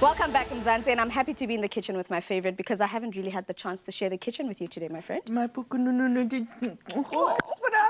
Welcome back, Mzansi, and I'm happy to be in the kitchen with my favorite because I haven't really had the chance to share the kitchen with you today, my friend. My pukununu did. Oh, just what I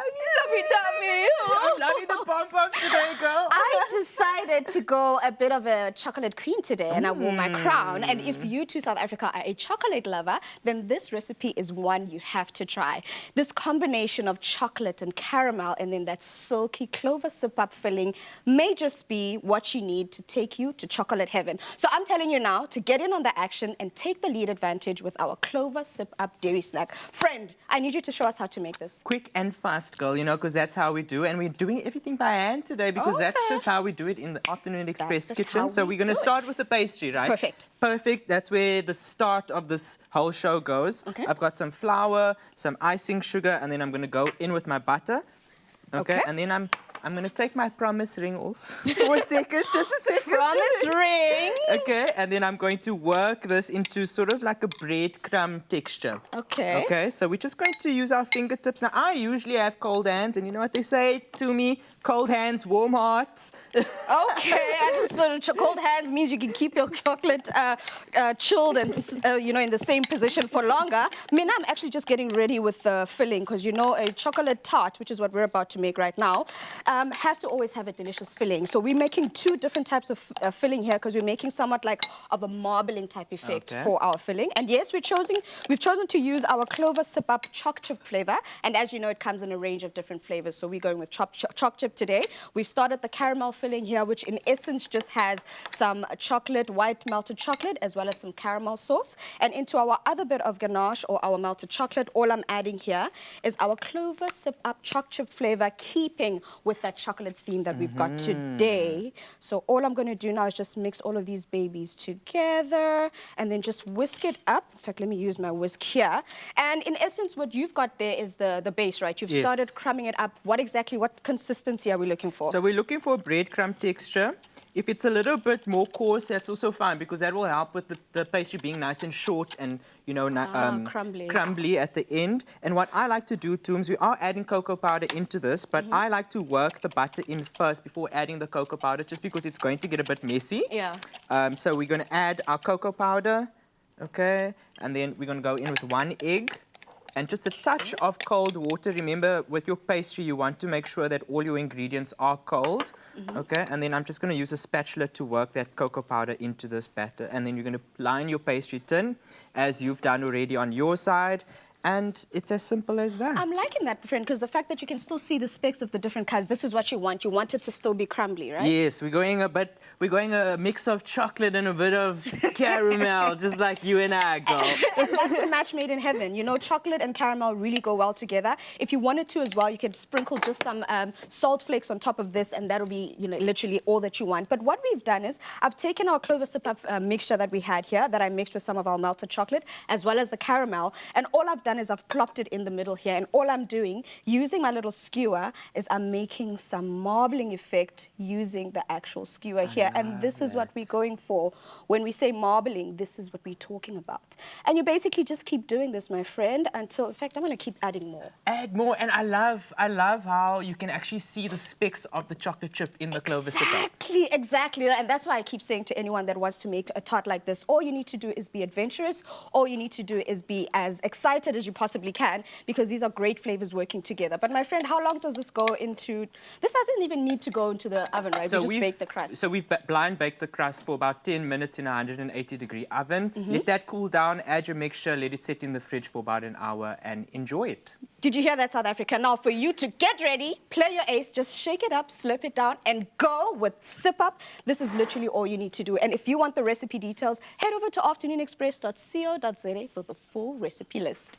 love you, the pom-poms today, girl. I decided to go a bit of a chocolate queen today, and I wore my crown. And if you to South Africa are a chocolate lover, then this recipe is one you have to try. This combination of chocolate and caramel and then that silky clover sip-up filling may just be what you need to take you to chocolate heaven. So I'm telling you now to get in on the action and take the lead advantage with our clover sip-up dairy snack. Friend, I need you to show us how to make this. Quick and fast, girl, you know, because that's how we do. And we're doing everything by hand today because that's just how we do it in the Afternoon Express kitchen. So we're going to start with the pastry, right? Perfect. Perfect. That's where the start of this whole show goes. Okay. I've got some flour, some icing sugar, and then I'm going to go in with my butter. Okay. And then I'm going to take my promise ring off for a second, just a second. Promise ring. Okay, and then I'm going to work this into sort of like a breadcrumb texture. Okay. Okay, so we're just going to use our fingertips. Now, I usually have cold hands, and you know what they say to me? Cold hands, warm hearts. Okay, I just sort of cold hands means you can keep your chocolate chilled and, you know, in the same position for longer. I mean, I'm actually just getting ready with the filling because, you know, a chocolate tart, which is what we're about to make right now, has to always have a delicious filling. So we're making two different types of filling here because we're making somewhat like of a marbling type effect for our filling. And yes, we've chosen to use our clover sip-up choc chip flavor. And as you know, it comes in a range of different flavors. So we're going with choc chip today. We've started the caramel filling here, which in essence just has some chocolate, white melted chocolate, as well as some caramel sauce. And into our other bit of ganache or our melted chocolate, all I'm adding here is our clover sip-up choc chip flavor, keeping with that chocolate theme that we've got today. So all I'm going to do now is just mix all of these babies together and then just whisk it up. In fact, let me use my whisk here. And in essence, what you've got there is the base, right? You've started crumbing it up. What consistency are we looking for? So we're looking for a breadcrumb texture. If it's a little bit more coarse, that's also fine because that will help with the pastry being nice and short and, you know, crumbly at the end. And what I like to do, Tooms, we are adding cocoa powder into this, but I like to work the butter in first before adding the cocoa powder just because it's going to get a bit messy. Yeah. So we're going to add our cocoa powder, okay, and then we're going to go in with 1 egg. And just a touch of cold water. Remember, with your pastry, you want to make sure that all your ingredients are cold. Okay, and then I'm just going to use a spatula to work that cocoa powder into this batter. And then you're going to line your pastry tin, as you've done already on your side. And it's as simple as that. I'm liking that, friend, because the fact that you can still see the specks of the different colors, this is what you want. You want it to still be crumbly, right? Yes, we're going a mix of chocolate and a bit of caramel, just like you and I, girl. And that's a match made in heaven. You know, chocolate and caramel really go well together. If you wanted to as well, you could sprinkle just some salt flakes on top of this, and that'll be, you know, literally all that you want. But what we've done is I've taken our clover sip-up mixture that we had here, that I mixed with some of our melted chocolate, as well as the caramel, and all I've done is I've plopped it in the middle here, and all I'm doing, using my little skewer, is I'm making some marbling effect using the actual skewer here, and this is what we're going for. When we say marbling, this is what we're talking about. And you basically just keep doing this, my friend, until, in fact, I'm going to keep adding more. Add more, and I love how you can actually see the specks of the chocolate chip in the clover sip-up. Exactly, and that's why I keep saying to anyone that wants to make a tart like this, all you need to do is be adventurous, all you need to do is be as excited as you possibly can, because these are great flavors working together. But my friend, how long does this go into? This doesn't even need to go into the oven, right? So we just bake the crust. So we've blind baked the crust for about 10 minutes in a 180-degree oven. Let that cool down, add your mixture, let it sit in the fridge for about an hour, and enjoy it. Did you hear that, South Africa? Now, for you to get ready, play your ace, just shake it up, slurp it down, and go with Sip Up. This is literally all you need to do. And if you want the recipe details, head over to afternoonexpress.co.za for the full recipe list.